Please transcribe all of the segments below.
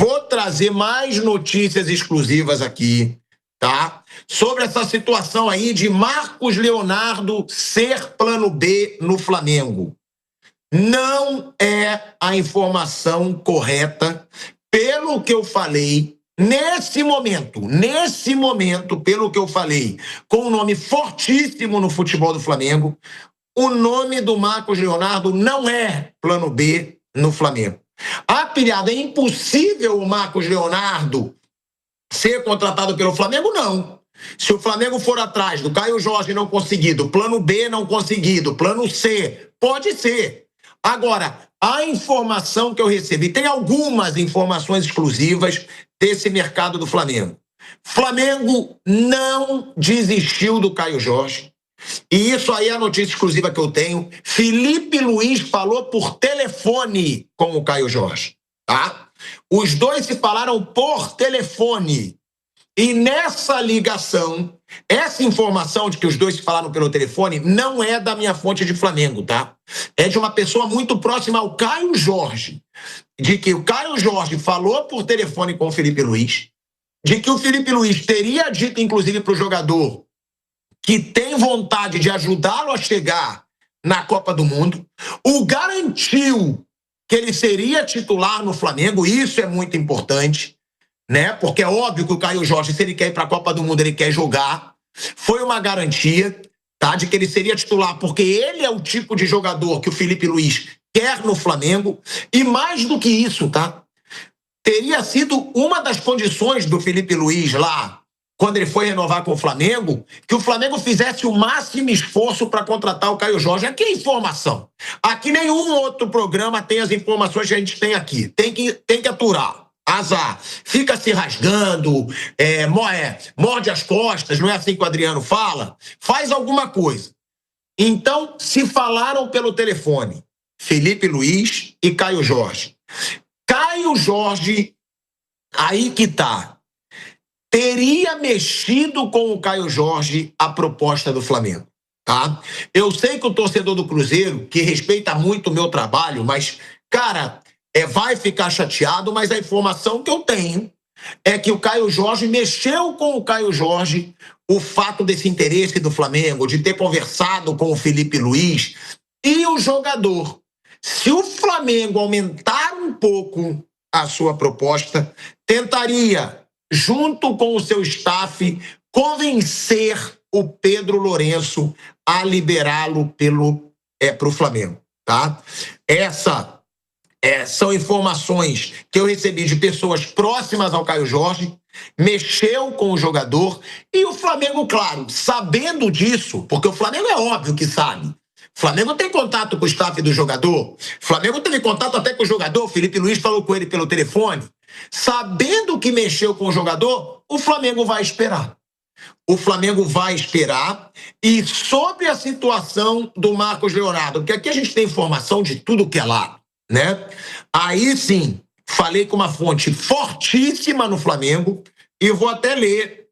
vou trazer mais notícias exclusivas aqui, tá? Sobre essa situação aí de Marcos Leonardo ser plano B no Flamengo. Não é a informação correta, pelo que eu falei, nesse momento, pelo que eu falei, com um nome fortíssimo no futebol do Flamengo, o nome do Marcos Leonardo não é plano B no Flamengo. A pilhada, é impossível o Marcos Leonardo ser contratado pelo Flamengo? Não. Se o Flamengo for atrás do Caio Jorge não conseguido, plano B não conseguido, plano C, pode ser. Agora, a informação que eu recebi, tem algumas informações exclusivas desse mercado do Flamengo. Flamengo não desistiu do Caio Jorge. E isso aí é a notícia exclusiva que eu tenho. Felipe Luiz falou por telefone com o Caio Jorge, tá? Os dois se falaram por telefone. E nessa ligação, essa informação de que os dois se falaram pelo telefone não é da minha fonte de Flamengo, tá? É de uma pessoa muito próxima ao Caio Jorge. De que o Caio Jorge falou por telefone com o Felipe Luiz, de que o Felipe Luiz teria dito, inclusive, para o jogador que tem vontade de ajudá-lo a chegar na Copa do Mundo, o garantiu que ele seria titular no Flamengo, isso é muito importante, né? Porque é óbvio que o Caio Jorge, se ele quer ir para a Copa do Mundo, ele quer jogar. Foi uma garantia, tá, de que ele seria titular, porque ele é o tipo de jogador que o Felipe Luiz quer no Flamengo. E mais do que isso, tá? Teria sido uma das condições do Felipe Luiz lá, quando ele foi renovar com o Flamengo, que o Flamengo fizesse o máximo esforço para contratar o Caio Jorge. Aqui é informação. Aqui nenhum outro programa tem as informações que a gente tem aqui. Tem que aturar. Azar. Fica se rasgando, morde as costas, não é assim que o Adriano fala? Faz alguma coisa. Então, se falaram pelo telefone, Felipe Luiz e Caio Jorge. Caio Jorge, aí que tá. Teria mexido com o Caio Jorge a proposta do Flamengo, tá? Eu sei que o torcedor do Cruzeiro, que respeita muito o meu trabalho, mas, cara, vai ficar chateado, mas a informação que eu tenho é que o Caio Jorge mexeu com o Caio Jorge o fato desse interesse do Flamengo, de ter conversado com o Felipe Luiz e o jogador. Se o Flamengo aumentar um pouco a sua proposta, tentaria, junto com o seu staff, convencer o Pedro Lourenço a liberá-lo para o Flamengo, tá? São informações que eu recebi de pessoas próximas ao Caio Jorge, mexeu com o jogador, e o Flamengo, claro, sabendo disso, porque o Flamengo é óbvio que sabe. O Flamengo tem contato com o staff do jogador, o Flamengo teve contato até com o jogador, o Felipe Luiz falou com ele pelo telefone. Sabendo que mexeu com o jogador, o Flamengo vai esperar. O Flamengo vai esperar. E sobre a situação do Marcos Leonardo, porque aqui a gente tem informação de tudo que é lá, né? Aí sim, falei com uma fonte fortíssima no Flamengo e vou até ler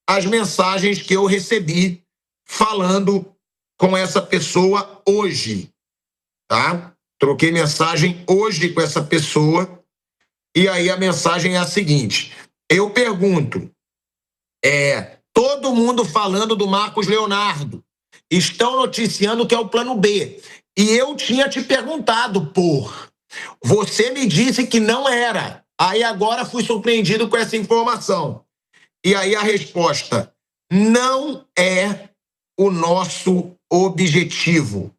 as mensagens que eu recebi falando com essa pessoa hoje, tá? Troquei mensagem hoje com essa pessoa. E aí a mensagem é a seguinte, eu pergunto, todo mundo falando do Marcos Leonardo, estão noticiando que é o plano B, e eu tinha te perguntado, você me disse que não era, aí agora fui surpreendido com essa informação. E aí a resposta, não é o nosso objetivo.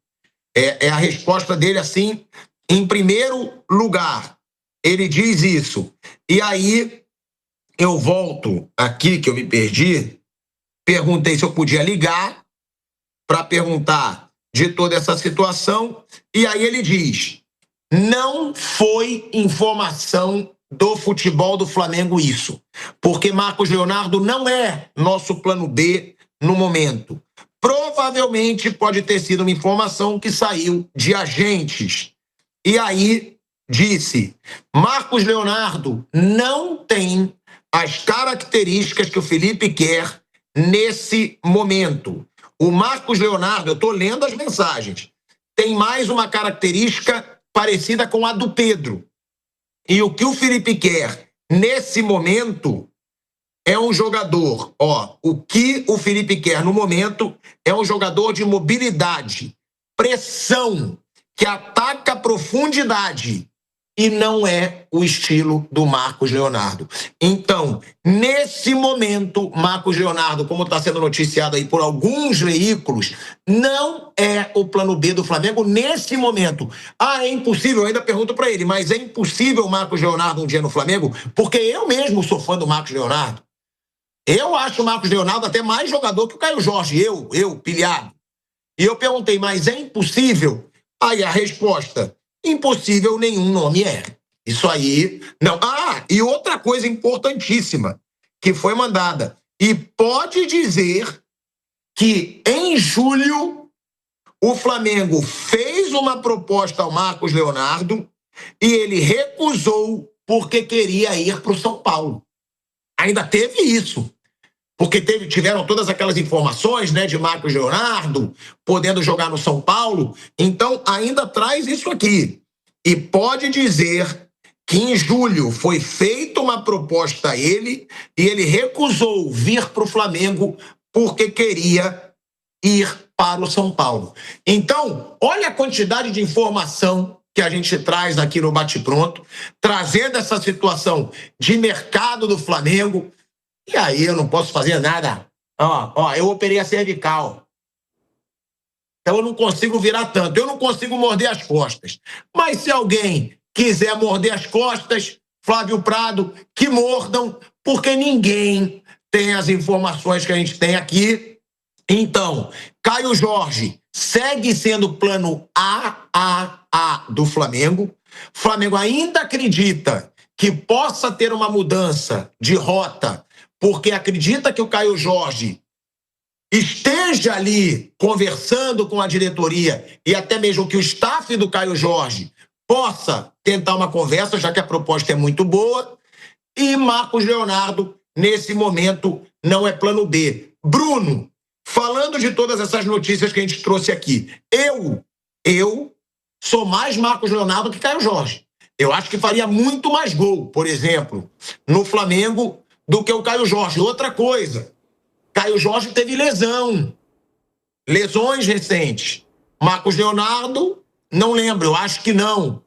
É a resposta dele assim, em primeiro lugar. Ele diz isso. E aí, eu volto aqui, que eu me perdi, perguntei se eu podia ligar para perguntar de toda essa situação. E aí ele diz, não foi informação do futebol do Flamengo isso. Porque Marcos Leonardo não é nosso plano B no momento. Provavelmente pode ter sido uma informação que saiu de agentes. E aí, disse, Marcos Leonardo não tem as características que o Felipe quer nesse momento. O Marcos Leonardo, eu estou lendo as mensagens, tem mais uma característica parecida com a do Pedro. E o que o Felipe quer nesse momento, é um jogador, o que o Felipe quer no momento é um jogador de mobilidade, pressão, que ataca a profundidade, e não é o estilo do Marcos Leonardo. Então, nesse momento, Marcos Leonardo, como está sendo noticiado aí por alguns veículos, não é o plano B do Flamengo nesse momento. É impossível, eu ainda pergunto para ele, mas é impossível o Marcos Leonardo um dia no Flamengo? Porque eu mesmo sou fã do Marcos Leonardo. Eu acho o Marcos Leonardo até mais jogador que o Caio Jorge, eu pilhado. E eu perguntei, mas é impossível? Aí a resposta, impossível nenhum nome é. Isso aí, não. E outra coisa importantíssima que foi mandada. E pode dizer que em julho o Flamengo fez uma proposta ao Marcos Leonardo e ele recusou porque queria ir para o São Paulo. Ainda teve isso. Porque tiveram todas aquelas informações, né, de Marcos Leonardo podendo jogar no São Paulo. Então, ainda traz isso aqui. E pode dizer que em julho foi feita uma proposta a ele e ele recusou vir para o Flamengo porque queria ir para o São Paulo. Então, olha a quantidade de informação que a gente traz aqui no Bate Pronto, trazendo essa situação de mercado do Flamengo. E aí eu não posso fazer nada. Eu operei a cervical. Então eu não consigo virar tanto. Eu não consigo morder as costas. Mas se alguém quiser morder as costas, Flávio Prado, que mordam, porque ninguém tem as informações que a gente tem aqui. Então, Caio Jorge segue sendo plano A do Flamengo. O Flamengo ainda acredita que possa ter uma mudança de rota, porque acredita que o Caio Jorge esteja ali conversando com a diretoria e até mesmo que o staff do Caio Jorge possa tentar uma conversa, já que a proposta é muito boa. E Marcos Leonardo, nesse momento, não é plano B. Bruno, falando de todas essas notícias que a gente trouxe aqui, eu sou mais Marcos Leonardo que Caio Jorge. Eu acho que faria muito mais gol, por exemplo, no Flamengo do que o Caio Jorge. Outra coisa, Caio Jorge teve lesões recentes. Marcos Leonardo, não lembro, eu acho que não.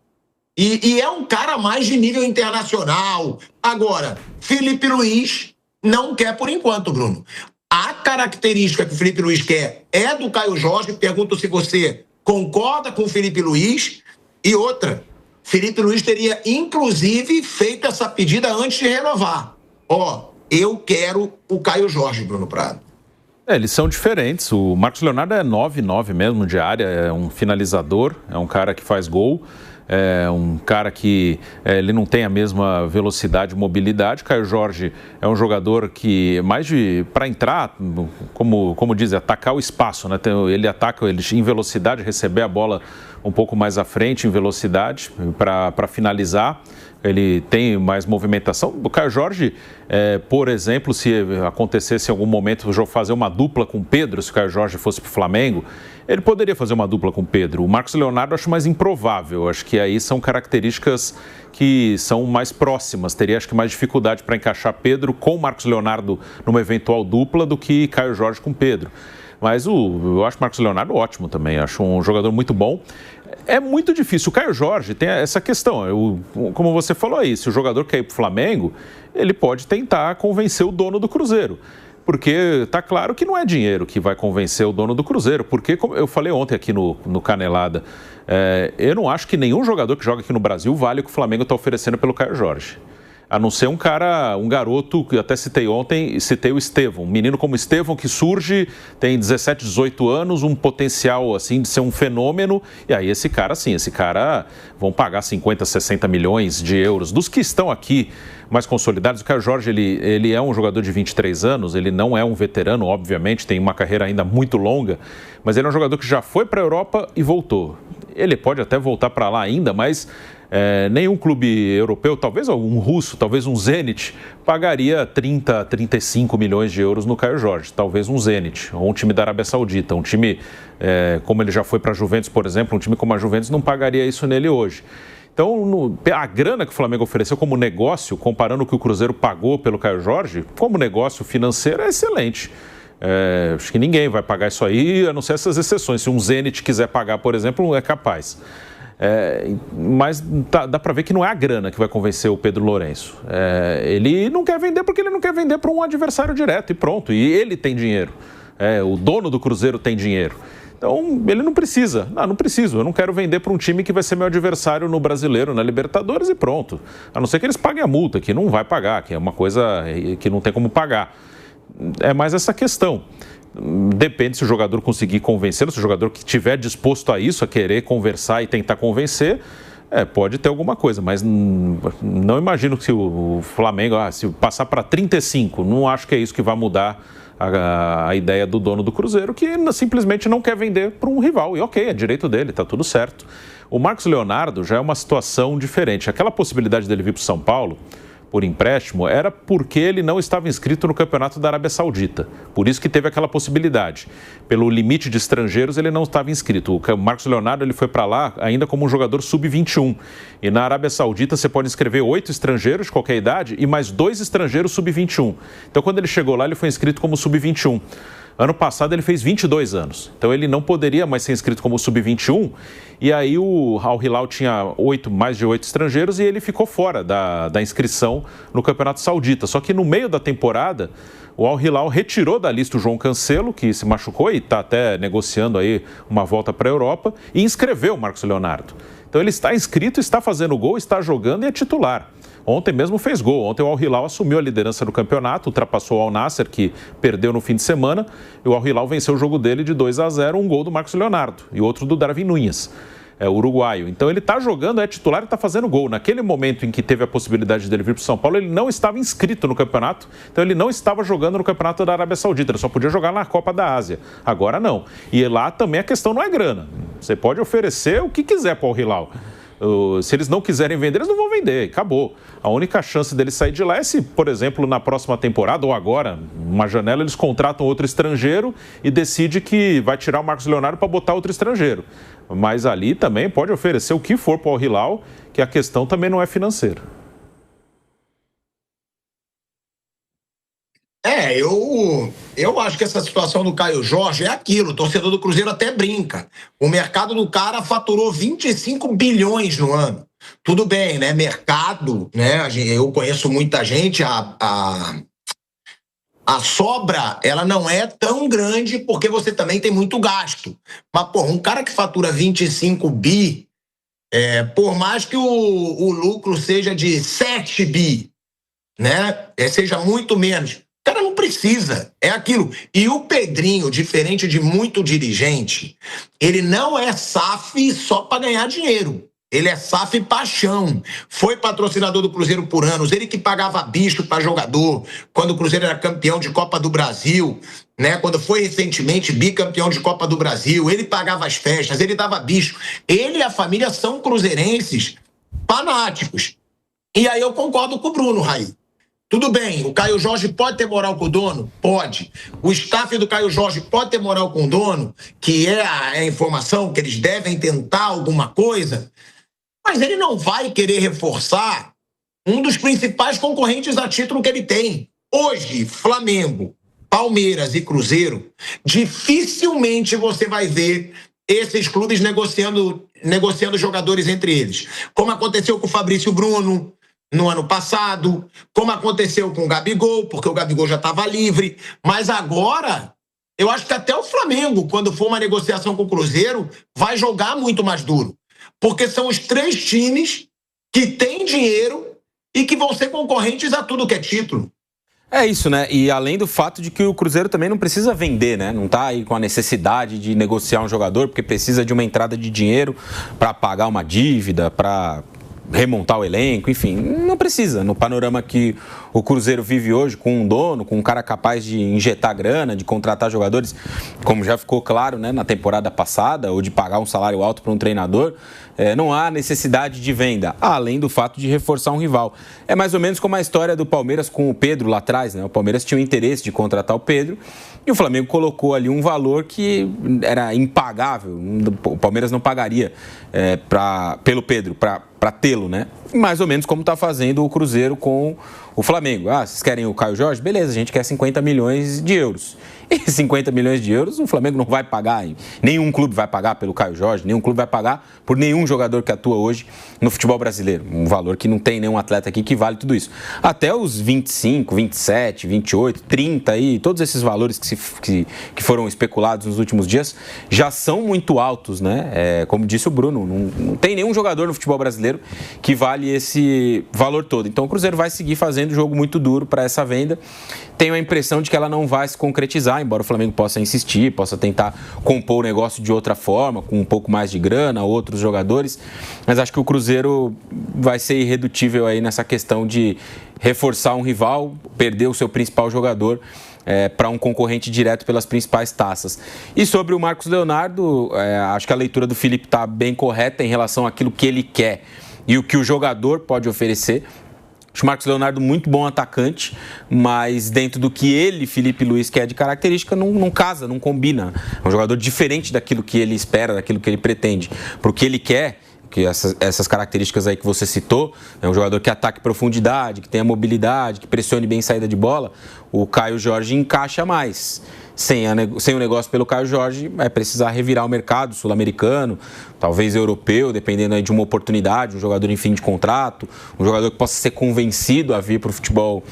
E é um cara mais de nível internacional. Agora, Felipe Luiz não quer por enquanto, Bruno. A característica que o Felipe Luiz quer é do Caio Jorge. Pergunto se você concorda com o Felipe Luiz. E outra, Felipe Luiz teria, inclusive, feito essa pedida antes de renovar. Eu quero o Caio Jorge, Bruno Prado. Eles são diferentes. O Marcos Leonardo é 9 mesmo de área, é um finalizador, é um cara que faz gol, é um cara que ele não tem a mesma velocidade e mobilidade. Caio Jorge é um jogador que, mais para entrar, como diz, atacar o espaço, né? Ele ataca em velocidade, receber a bola um pouco mais à frente, em velocidade, para finalizar. Ele tem mais movimentação. O Caio Jorge, por exemplo, se acontecesse em algum momento fazer uma dupla com o Pedro, se o Caio Jorge fosse para o Flamengo, ele poderia fazer uma dupla com o Pedro. O Marcos Leonardo eu acho mais improvável. Acho que aí são características que são mais próximas. Teria, acho que, mais dificuldade para encaixar Pedro com o Marcos Leonardo numa eventual dupla do que Caio Jorge com Pedro. Mas eu acho o Marcos Leonardo ótimo também, acho um jogador muito bom. É muito difícil. O Caio Jorge tem essa questão, como você falou aí, se o jogador quer ir para o Flamengo, ele pode tentar convencer o dono do Cruzeiro. Porque está claro que não é dinheiro que vai convencer o dono do Cruzeiro. Porque, como eu falei ontem aqui no Canelada, eu não acho que nenhum jogador que joga aqui no Brasil vale o que o Flamengo está oferecendo pelo Caio Jorge. A não ser um garoto, que até citei ontem, citei o Estevão, um menino como Estevão que surge, tem 17, 18 anos, um potencial assim de ser um fenômeno, e aí esse cara vão pagar 50, 60 milhões de euros. Dos que estão aqui mais consolidados, o Caio Jorge, ele é um jogador de 23 anos, ele não é um veterano, obviamente, tem uma carreira ainda muito longa, mas ele é um jogador que já foi para a Europa e voltou. Ele pode até voltar para lá ainda, mas nenhum clube europeu, talvez algum russo, talvez um Zenit, pagaria 30, 35 milhões de euros no Caio Jorge. Talvez um Zenit, ou um time da Arábia Saudita. Um time, como ele já foi para a Juventus, por exemplo, um time como a Juventus não pagaria isso nele hoje. Então, a grana que o Flamengo ofereceu como negócio, comparando o que o Cruzeiro pagou pelo Caio Jorge, como negócio financeiro é excelente. Acho que ninguém vai pagar isso aí, a não ser essas exceções. Se um Zenit quiser pagar, por exemplo, é capaz. Mas dá para ver que não é a grana que vai convencer o Pedro Lourenço. Ele não quer vender porque ele não quer vender para um adversário direto e pronto. E ele tem dinheiro. O dono do Cruzeiro tem dinheiro. Então, ele não precisa. Não preciso. Eu não quero vender para um time que vai ser meu adversário no Brasileiro, na Libertadores e pronto. A não ser que eles paguem a multa, que não vai pagar, que é uma coisa que não tem como pagar. É mais essa questão. Depende se o jogador conseguir convencer, se o jogador que estiver disposto a isso, a querer conversar e tentar convencer, pode ter alguma coisa, mas não imagino que o Flamengo, se passar para 35, não acho que é isso que vai mudar a ideia do dono do Cruzeiro, que simplesmente não quer vender para um rival. E ok, é direito dele, está tudo certo. O Marcos Leonardo já é uma situação diferente. Aquela possibilidade dele vir para o São Paulo por empréstimo era porque ele não estava inscrito no Campeonato da Arábia Saudita. Por isso que teve aquela possibilidade. Pelo limite de estrangeiros, ele não estava inscrito. O Marcos Leonardo ele foi para lá ainda como um jogador sub-21. E na Arábia Saudita você pode inscrever 8 estrangeiros de qualquer idade e mais 2 estrangeiros sub-21. Então, quando ele chegou lá, ele foi inscrito como sub-21. Ano passado ele fez 22 anos, então ele não poderia mais ser inscrito como sub-21, e aí o Al Hilal tinha mais de 8 estrangeiros e ele ficou fora da inscrição no Campeonato Saudita. Só que no meio da temporada, o Al Hilal retirou da lista o João Cancelo, que se machucou e está até negociando aí uma volta para a Europa, e inscreveu o Marcos Leonardo. Então ele está inscrito, está fazendo gol, está jogando e é titular. Ontem mesmo fez gol. Ontem o Al Hilal assumiu a liderança do campeonato, ultrapassou o Al Nassr, que perdeu no fim de semana, e o Al Hilal venceu o jogo dele de 2-0, um gol do Marcos Leonardo e outro do Darwin Núñez, o uruguaio. Então ele está jogando, é titular e está fazendo gol. Naquele momento em que teve a possibilidade dele vir para o São Paulo, ele não estava inscrito no campeonato, então ele não estava jogando no campeonato da Arábia Saudita, ele só podia jogar na Copa da Ásia. Agora não. E lá também a questão não é grana. Você pode oferecer o que quiser para o Al Hilal. Se eles não quiserem vender, eles não vão vender, acabou. A única chance deles sair de lá é se, por exemplo, na próxima temporada ou agora, uma janela, eles contratam outro estrangeiro e decide que vai tirar o Marcos Leonardo para botar outro estrangeiro. Mas ali também pode oferecer o que for para o Al Hilal, que a questão também não é financeira. Eu acho que essa situação do Caio Jorge é aquilo, o torcedor do Cruzeiro até brinca. O mercado do cara faturou 25 bilhões no ano. Tudo bem, né? Mercado, né? Eu conheço muita gente, a sobra, ela não é tão grande porque você também tem muito gasto. Mas, um cara que fatura 25 bi, por mais que o lucro seja de 7 bi, né? Seja muito menos. O cara não precisa, é aquilo. E o Pedrinho, diferente de muito dirigente, ele não é SAF só para ganhar dinheiro. Ele é SAF paixão. Foi patrocinador do Cruzeiro por anos. Ele que pagava bicho para jogador quando o Cruzeiro era campeão de Copa do Brasil, né? Quando foi recentemente bicampeão de Copa do Brasil, ele pagava as festas, ele dava bicho. Ele e a família são cruzeirenses fanáticos. E aí eu concordo com o Bruno, Raí. Tudo bem, o Caio Jorge pode ter moral com o dono? Pode. O staff do Caio Jorge pode ter moral com o dono, que é a informação que eles devem tentar alguma coisa, mas ele não vai querer reforçar um dos principais concorrentes a título que ele tem. Hoje, Flamengo, Palmeiras e Cruzeiro, dificilmente você vai ver esses clubes negociando jogadores entre eles. Como aconteceu com o Fabrício Bruno no ano passado, como aconteceu com o Gabigol, porque o Gabigol já estava livre, mas agora, eu acho que até o Flamengo, quando for uma negociação com o Cruzeiro, vai jogar muito mais duro, porque são os 3 times que têm dinheiro e que vão ser concorrentes a tudo que é título. É isso, né? E além do fato de que o Cruzeiro também não precisa vender, né? Não tá aí com a necessidade de negociar um jogador, porque precisa de uma entrada de dinheiro para pagar uma dívida, para remontar o elenco, enfim, não precisa. No panorama que o Cruzeiro vive hoje, com um dono, com um cara capaz de injetar grana, de contratar jogadores, como já ficou claro, né, na temporada passada, ou de pagar um salário alto para um treinador, não há necessidade de venda, além do fato de reforçar um rival. É mais ou menos como a história do Palmeiras com o Pedro lá atrás, né? O Palmeiras tinha o interesse de contratar o Pedro e o Flamengo colocou ali um valor que era impagável. O Palmeiras não pagaria pelo Pedro, para tê-lo, né? Mais ou menos como está fazendo o Cruzeiro com o Flamengo. Vocês querem o Caio Jorge? Beleza, a gente quer 50 milhões de euros. E 50 milhões de euros o Flamengo não vai pagar, nenhum clube vai pagar pelo Caio Jorge, nenhum clube vai pagar por nenhum jogador que atua hoje no futebol brasileiro. Um valor que não tem nenhum atleta aqui que vale tudo isso. Até os 25, 27, 28, 30 aí, todos esses valores que foram especulados nos últimos dias já são muito altos, né? Como disse o Bruno, não tem nenhum jogador no futebol brasileiro que vale esse valor todo. Então o Cruzeiro vai seguir fazendo jogo muito duro para essa venda. Tenho a impressão de que ela não vai se concretizar, embora o Flamengo possa insistir, possa tentar compor o negócio de outra forma, com um pouco mais de grana, outros jogadores, mas acho que o Cruzeiro vai ser irredutível aí nessa questão de reforçar um rival, perder o seu principal jogador para um concorrente direto pelas principais taças. E sobre o Marcos Leonardo, acho que a leitura do Felipe está bem correta em relação àquilo que ele quer e o que o jogador pode oferecer. Acho o Marcos Leonardo muito bom atacante, mas dentro do que ele, Felipe Luiz, quer de característica, não casa, não combina. É um jogador diferente daquilo que ele espera, daquilo que ele pretende. Para o que ele quer, que essas características aí que você citou, é um jogador que ataque profundidade, que tenha mobilidade, que pressione bem saída de bola, o Caio Jorge encaixa mais. Sem o negócio pelo Caio Jorge, vai precisar revirar o mercado sul-americano, talvez europeu, dependendo aí de uma oportunidade, um jogador em fim de contrato, um jogador que possa ser convencido a vir para o futebol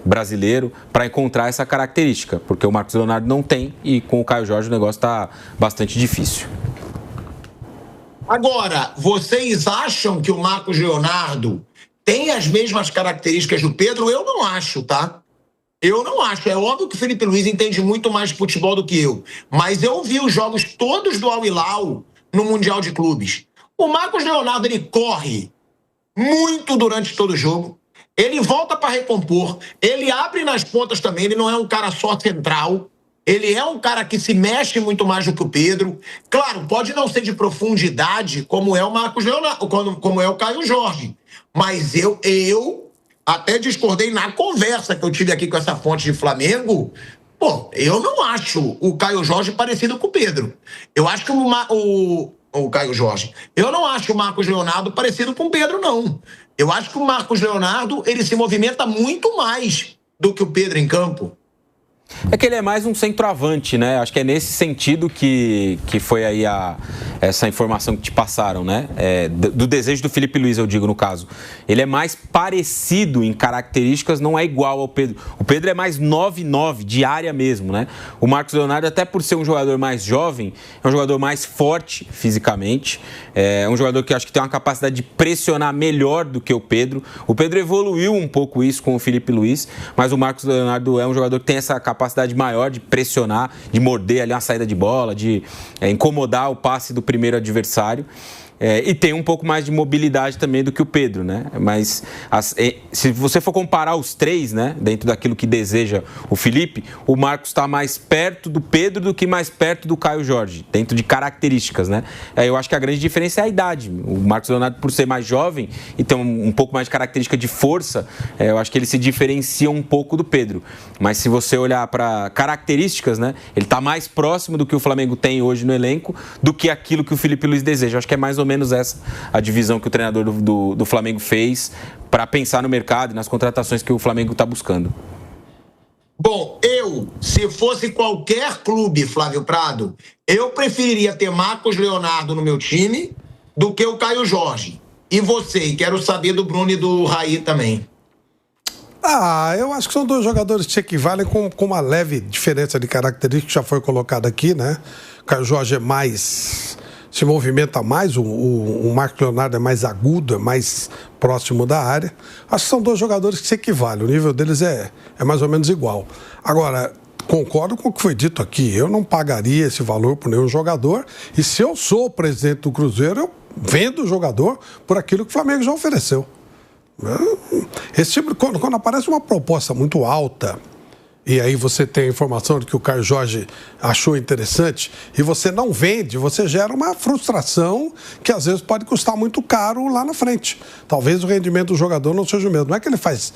brasileiro para encontrar essa característica, porque o Marcos Leonardo não tem e com o Caio Jorge o negócio está bastante difícil. Agora, vocês acham que o Marcos Leonardo tem as mesmas características do Pedro? Eu não acho, tá? Eu não acho. É óbvio que o Felipe Luiz entende muito mais de futebol do que eu. Mas eu vi os jogos todos do Al Hilal no Mundial de Clubes. O Marcos Leonardo, ele corre muito durante todo o jogo. Ele volta para recompor. Ele abre nas pontas também. Ele não é um cara só central. Ele é um cara que se mexe muito mais do que o Pedro. Claro, pode não ser de profundidade como é o Marcos Leonardo, como é o Caio Jorge. Mas eu até discordei na conversa que eu tive aqui com essa fonte de Flamengo. Pô, eu não acho o Caio Jorge parecido com o Pedro. Eu acho que o Caio Jorge. Eu não acho o Marcos Leonardo parecido com o Pedro, não. Eu acho que o Marcos Leonardo, ele se movimenta muito mais do que o Pedro em campo. É que ele é mais um centroavante, né? Acho que é nesse sentido que foi aí essa informação que te passaram, né? Do desejo do Felipe Luiz, eu digo, no caso. Ele é mais parecido em características, não é igual ao Pedro. O Pedro é mais 9-9, de área mesmo, né? O Marcos Leonardo, até por ser um jogador mais jovem, é um jogador mais forte fisicamente, é um jogador que acho que tem uma capacidade de pressionar melhor do que o Pedro. O Pedro evoluiu um pouco isso com o Felipe Luiz, mas o Marcos Leonardo é um jogador que tem essa capacidade maior de pressionar, de morder ali uma saída de bola, de incomodar o passe do primeiro adversário. E tem um pouco mais de mobilidade também do que o Pedro, né? Mas se você for comparar os três, né, dentro daquilo que deseja o Felipe, o Marcos está mais perto do Pedro do que mais perto do Caio Jorge, dentro de características, né? Eu acho que a grande diferença é a idade. O Marcos Leonardo, por ser mais jovem e ter um pouco mais de característica de força, eu acho que ele se diferencia um pouco do Pedro. Mas se você olhar para características, né, ele está mais próximo do que o Flamengo tem hoje no elenco do que aquilo que o Felipe Luiz deseja. Eu acho que é mais ou menos essa a divisão que o treinador do Flamengo fez para pensar no mercado e nas contratações que o Flamengo está buscando. Bom, se fosse qualquer clube, Flávio Prado, eu preferiria ter Marcos Leonardo no meu time do que o Caio Jorge. E você? E quero saber do Bruno e do Raí também. Eu acho que são dois jogadores que se equivalem com uma leve diferença de característica que já foi colocada aqui, né? O Caio Jorge é mais... se movimenta mais, o Marcos Leonardo é mais agudo, é mais próximo da área. Acho que são dois jogadores que se equivalem, o nível deles é mais ou menos igual. Agora, concordo com o que foi dito aqui, eu não pagaria esse valor por nenhum jogador, e se eu sou o presidente do Cruzeiro, eu vendo o jogador por aquilo que o Flamengo já ofereceu. Esse tipo, quando aparece uma proposta muito alta, e aí você tem a informação de que o Caio Jorge achou interessante, e você não vende, você gera uma frustração que às vezes pode custar muito caro lá na frente. Talvez o rendimento do jogador não seja o mesmo. Não é que ele faz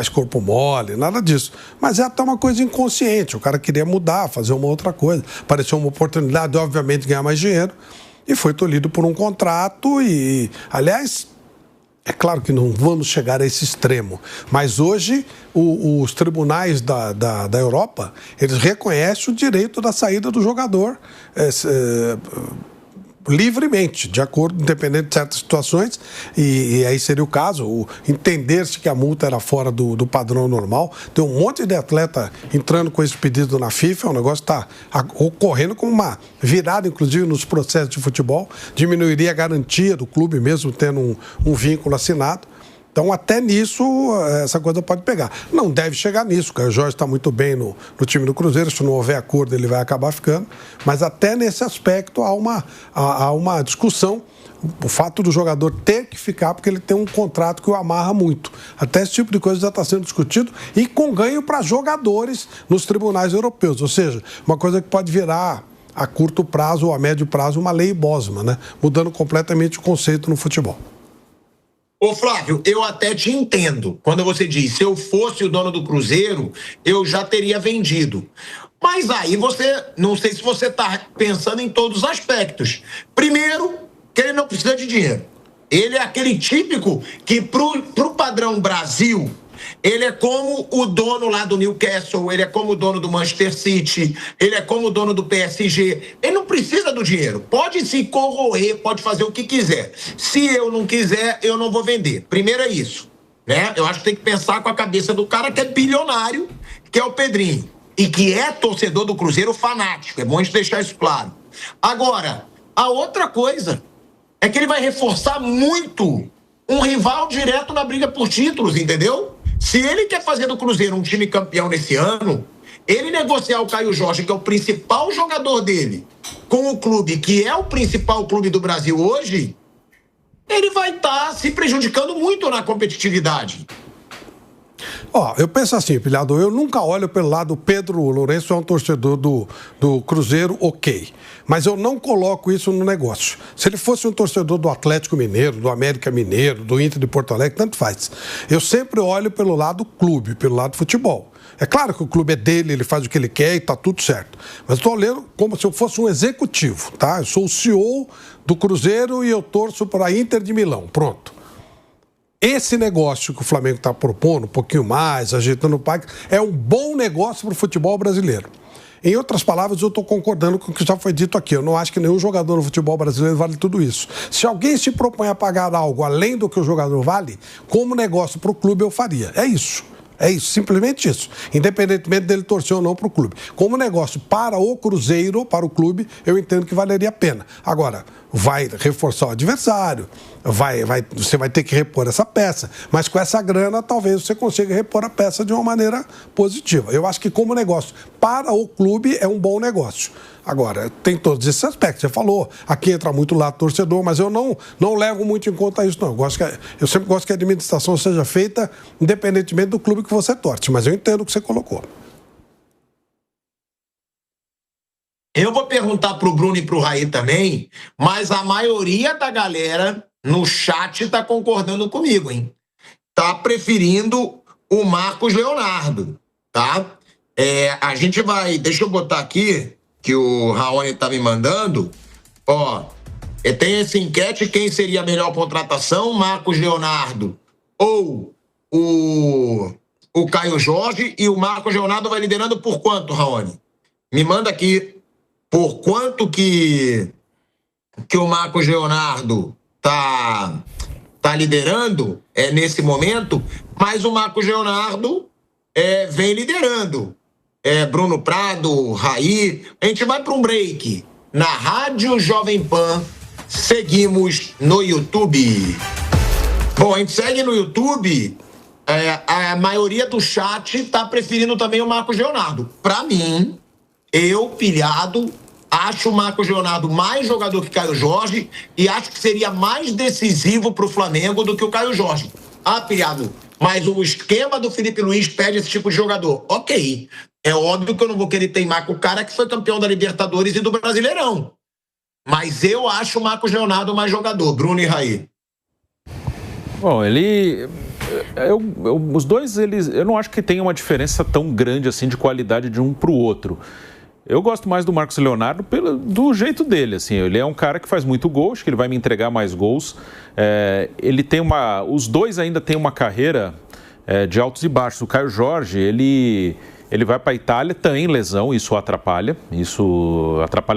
corpo mole, nada disso. Mas é até uma coisa inconsciente. O cara queria mudar, fazer uma outra coisa. Apareceu uma oportunidade, obviamente, de ganhar mais dinheiro, e foi tolhido por um contrato e, aliás... É claro que não vamos chegar a esse extremo, mas hoje os tribunais da Europa, eles reconhecem o direito da saída do jogador livremente, de acordo, independente de certas situações, e aí seria o caso, entender-se que a multa era fora do padrão normal. Tem um monte de atleta entrando com esse pedido na FIFA, o negócio está ocorrendo como uma virada, inclusive, nos processos de futebol, diminuiria a garantia do clube mesmo tendo um vínculo assinado. Então, até nisso, essa coisa pode pegar. Não deve chegar nisso, porque o Jorge está muito bem no time do Cruzeiro, se não houver acordo ele vai acabar ficando, mas até nesse aspecto há uma discussão, o fato do jogador ter que ficar porque ele tem um contrato que o amarra muito. Até esse tipo de coisa já está sendo discutido e com ganho para jogadores nos tribunais europeus, ou seja, uma coisa que pode virar a curto prazo ou a médio prazo uma lei Bosman, né? Mudando completamente o conceito no futebol. Ô Flávio, eu até te entendo quando você diz, se eu fosse o dono do Cruzeiro, eu já teria vendido. Mas aí não sei se você está pensando em todos os aspectos. Primeiro, que ele não precisa de dinheiro. Ele é aquele típico que pro padrão Brasil, ele é como o dono lá do Newcastle, ele é como o dono do Manchester City, ele é como o dono do PSG. Ele não precisa do dinheiro. Pode se corroer, pode fazer o que quiser. Se eu não quiser, eu não vou vender. Primeiro é isso, né? Eu acho que tem que pensar com a cabeça do cara que é bilionário, que é o Pedrinho, e que é torcedor do Cruzeiro fanático. É bom a gente deixar isso claro. Agora, a outra coisa é que ele vai reforçar muito um rival direto na briga por títulos, entendeu? Se ele quer fazer do Cruzeiro um time campeão nesse ano, ele negociar o Caio Jorge, que é o principal jogador dele, com o clube que é o principal clube do Brasil hoje, ele vai estar se prejudicando muito na competitividade. Eu penso assim, Pilhado, eu nunca olho pelo lado, Pedro Lourenço é um torcedor do Cruzeiro, ok. Mas eu não coloco isso no negócio. Se ele fosse um torcedor do Atlético Mineiro, do América Mineiro, do Inter de Porto Alegre, tanto faz. Eu sempre olho pelo lado clube, pelo lado futebol. É claro que o clube é dele, ele faz o que ele quer e está tudo certo. Mas estou olhando como se eu fosse um executivo, tá? Eu sou o CEO do Cruzeiro e eu torço para a Inter de Milão, pronto. Esse negócio que o Flamengo está propondo, um pouquinho mais, ajeitando o parque, é um bom negócio para o futebol brasileiro. Em outras palavras, eu estou concordando com o que já foi dito aqui. Eu não acho que nenhum jogador no futebol brasileiro vale tudo isso. Se alguém se propõe a pagar algo além do que o jogador vale, como negócio para o clube eu faria. É isso. É isso, simplesmente isso. Independentemente dele torcer ou não para o clube. Como negócio para o Cruzeiro, para o clube, eu entendo que valeria a pena. Agora, vai reforçar o adversário, você vai ter que repor essa peça, mas com essa grana talvez você consiga repor a peça de uma maneira positiva. Eu acho que como negócio para o clube é um bom negócio. Agora, tem todos esses aspectos, você falou, aqui entra muito lá torcedor, mas eu não levo muito em conta isso, não. Eu sempre gosto que a administração seja feita independentemente do clube que você torce, mas eu entendo o que você colocou. Eu vou perguntar pro Bruno e pro Raí também, mas a maioria da galera no chat tá concordando comigo, hein? Tá preferindo o Marcos Leonardo, tá? A gente vai... Deixa eu botar aqui, que o Raoni tá me mandando. Tem essa enquete, quem seria a melhor contratação, Marcos Leonardo ou o Caio Jorge, e o Marcos Leonardo vai liderando por quanto, Raoni? Me manda aqui por quanto que o Marcos Leonardo tá liderando nesse momento, mas o Marcos Leonardo vem liderando. Bruno Prado, Raí. A gente vai para um break na Rádio Jovem Pan. Seguimos no YouTube. Bom, a gente segue no YouTube. A maioria do chat tá preferindo também o Marcos Leonardo. Para mim, eu, Pilhado, acho o Marcos Leonardo mais jogador que Caio Jorge e acho que seria mais decisivo para o Flamengo do que o Caio Jorge. Pilhado, mas o esquema do Felipe Luiz pede esse tipo de jogador. Ok, é óbvio que eu não vou querer teimar com o cara que foi campeão da Libertadores e do Brasileirão. Mas eu acho o Marcos Leonardo mais jogador. Bruno e Raí. Bom, os dois, eu não acho que tenha uma diferença tão grande assim de qualidade de um para o outro. Eu gosto mais do Marcos Leonardo do jeito dele, assim. Ele é um cara que faz muito gol, acho que ele vai me entregar mais gols. Os dois ainda têm uma carreira de altos e baixos. O Caio Jorge, ele vai para a Itália, tem lesão, isso atrapalha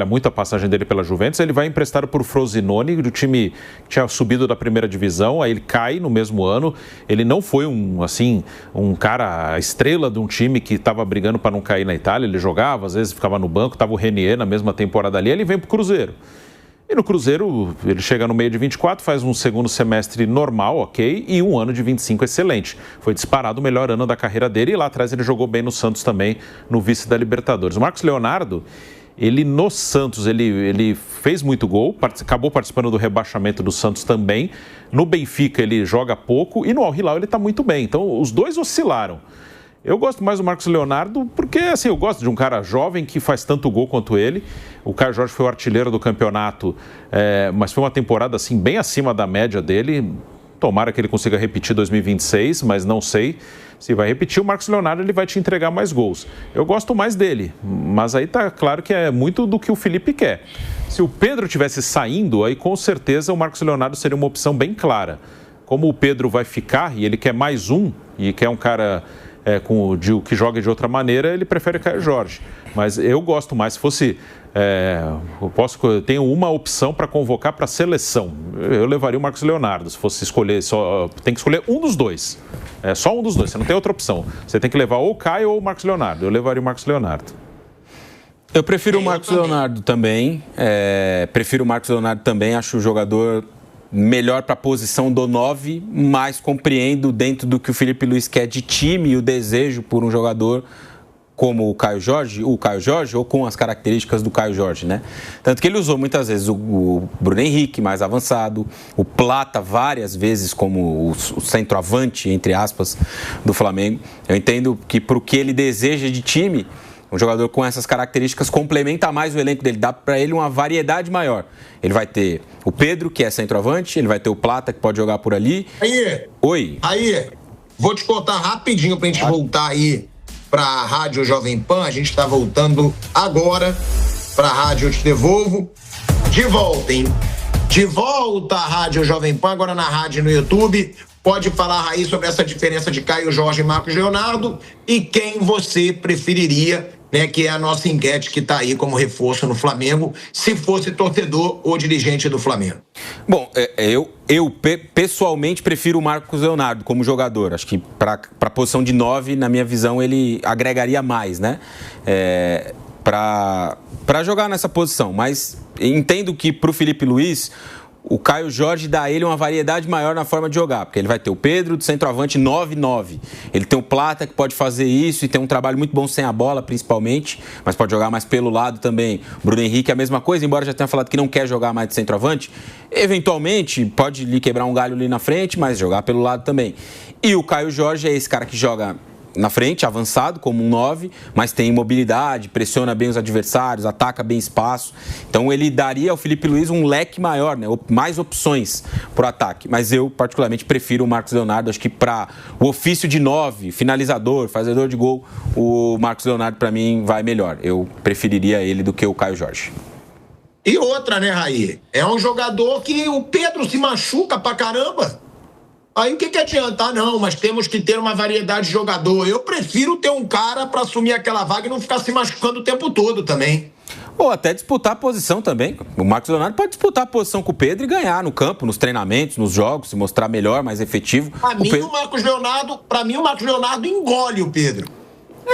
muito a passagem dele pela Juventus. Ele vai emprestado por Frosinone, do time que tinha subido da primeira divisão, aí ele cai no mesmo ano. Ele não foi um cara, a estrela de um time que estava brigando para não cair na Itália, ele jogava, às vezes ficava no banco, estava o Renier na mesma temporada ali, ele vem para o Cruzeiro. E no Cruzeiro, ele chega no meio de 24, faz um segundo semestre normal, ok, e um ano de 25 excelente. Foi disparado o melhor ano da carreira dele e lá atrás ele jogou bem no Santos também, no vice da Libertadores. O Marcos Leonardo, ele no Santos, ele fez muito gol, acabou participando do rebaixamento do Santos também. No Benfica ele joga pouco e no Al Hilal ele está muito bem. Então os dois oscilaram. Eu gosto mais do Marcos Leonardo porque, assim, eu gosto de um cara jovem que faz tanto gol quanto ele. O Caio Jorge foi o artilheiro do campeonato, mas foi uma temporada, assim, bem acima da média dele. Tomara que ele consiga repetir 2026, mas não sei se vai repetir. O Marcos Leonardo, ele vai te entregar mais gols. Eu gosto mais dele, mas aí tá claro que é muito do que o Felipe quer. Se o Pedro tivesse saindo, aí com certeza o Marcos Leonardo seria uma opção bem clara. Como o Pedro vai ficar e ele quer mais um, e quer um cara... que joga de outra maneira, ele prefere Caio Jorge. Mas eu gosto mais, se fosse... eu tenho uma opção para convocar para a seleção. Eu levaria o Marcos Leonardo. Se fosse escolher, tem que escolher um dos dois. Só um dos dois, você não tem outra opção. Você tem que levar ou o Caio ou o Marcos Leonardo. Eu levaria o Marcos Leonardo. Eu prefiro o Marcos Leonardo também. Prefiro o Marcos Leonardo também. Acho o jogador melhor para a posição do 9, mas compreendo dentro do que o Felipe Luiz quer de time e o desejo por um jogador como o Caio Jorge ou com as características do Caio Jorge, né? Tanto que ele usou muitas vezes o Bruno Henrique mais avançado, o Plata várias vezes como o centroavante, entre aspas, do Flamengo. Eu entendo que para o que ele deseja de time, um jogador com essas características complementa mais o elenco dele, dá para ele uma variedade maior. Ele vai ter o Pedro, que é centroavante, ele vai ter o Plata, que pode jogar por ali. Oi. Aí, vou te contar rapidinho pra gente voltar aí pra Rádio Jovem Pan. A gente tá voltando agora pra Rádio Eu Te Devolvo. De volta, hein? De volta à Rádio Jovem Pan, agora na rádio no YouTube. Pode falar, Raí, sobre essa diferença de Caio Jorge e Marcos Leonardo e quem você preferiria, né, que é a nossa enquete que está aí como reforço no Flamengo, se fosse torcedor ou dirigente do Flamengo. Bom, eu pessoalmente prefiro o Marcos Leonardo como jogador. Acho que para a posição de 9, na minha visão, ele agregaria mais, né? Para jogar nessa posição. Mas entendo que para o Felipe Luiz, o Caio Jorge dá a ele uma variedade maior na forma de jogar, porque ele vai ter o Pedro de centroavante 9-9. Ele tem o Plata que pode fazer isso e tem um trabalho muito bom sem a bola, principalmente, mas pode jogar mais pelo lado também. Bruno Henrique é a mesma coisa, embora já tenha falado que não quer jogar mais de centroavante. Eventualmente, pode lhe quebrar um galho ali na frente, mas jogar pelo lado também. E o Caio Jorge é esse cara que joga na frente, avançado, como um 9, mas tem mobilidade, pressiona bem os adversários, ataca bem espaço. Então ele daria ao Felipe Luiz um leque maior, né? Mais opções para o ataque. Mas eu, particularmente, prefiro o Marcos Leonardo. Acho que para o ofício de 9, finalizador, fazedor de gol, o Marcos Leonardo, para mim, vai melhor. Eu preferiria ele do que o Caio Jorge. E outra, né, Raí? É um jogador que o Pedro se machuca pra caramba. Aí o que adianta? Não, mas temos que ter uma variedade de jogador. Eu prefiro ter um cara para assumir aquela vaga e não ficar se machucando o tempo todo também. Ou até disputar a posição também. O Marcos Leonardo pode disputar a posição com o Pedro e ganhar no campo, nos treinamentos, nos jogos, se mostrar melhor, mais efetivo. Para mim, o Marcos Leonardo engole o Pedro.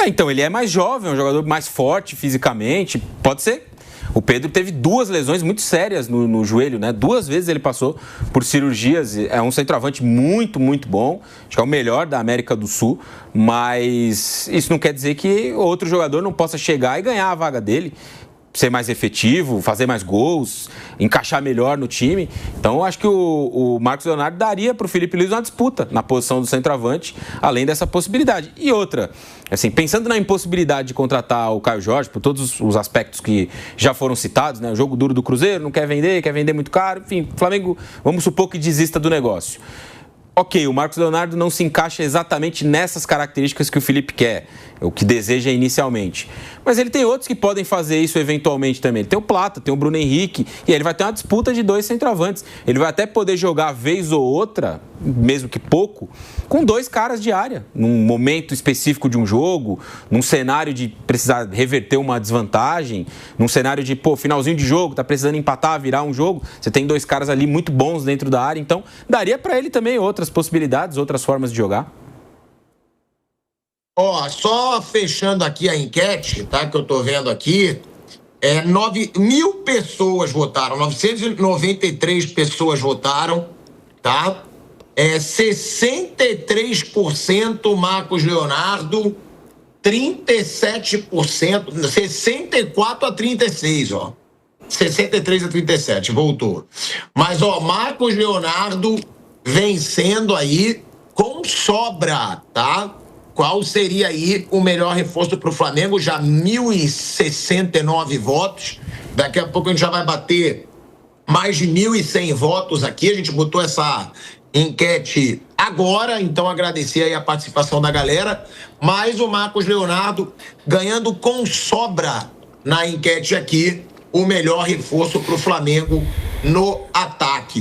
Então, ele é mais jovem, é um jogador mais forte fisicamente. Pode ser. O Pedro teve 2 lesões muito sérias no joelho, né? 2 vezes ele passou por cirurgias. É um centroavante muito, muito bom. Acho que é o melhor da América do Sul. Mas isso não quer dizer que outro jogador não possa chegar e ganhar a vaga dele. ser mais efetivo, fazer mais gols, encaixar melhor no time. Então, eu acho que o Marcos Leonardo daria para o Felipe Luiz uma disputa na posição do centroavante, além dessa possibilidade. E outra, assim, pensando na impossibilidade de contratar o Caio Jorge, por todos os aspectos que já foram citados, né? O jogo duro do Cruzeiro, não quer vender muito caro, enfim, o Flamengo, vamos supor que desista do negócio. Ok, o Marcos Leonardo não se encaixa exatamente nessas características que o Felipe quer, o que deseja inicialmente. Mas ele tem outros que podem fazer isso eventualmente também. Ele tem o Plata, tem o Bruno Henrique, e aí ele vai ter uma disputa de 2 centroavantes. Ele vai até poder jogar vez ou outra, mesmo que pouco, com 2 caras de área, num momento específico de um jogo, num cenário de precisar reverter uma desvantagem, num cenário de, finalzinho de jogo, tá precisando empatar, virar um jogo, você tem 2 caras ali muito bons dentro da área, então daria para ele também outras possibilidades, outras formas de jogar. Só fechando aqui a enquete, tá? Que eu tô vendo aqui, 9.000 pessoas votaram, 993 pessoas votaram, tá? 63% Marcos Leonardo, 37%, 64-36, ó. 63-37, voltou. Mas, Marcos Leonardo vencendo aí com sobra, tá? Qual seria aí o melhor reforço para o Flamengo? Já 1.069 votos. Daqui a pouco a gente já vai bater mais de 1.100 votos aqui. A gente botou essa enquete agora, então agradecer aí a participação da galera. Mas o Marcos Leonardo ganhando com sobra na enquete aqui o melhor reforço para o Flamengo no ataque.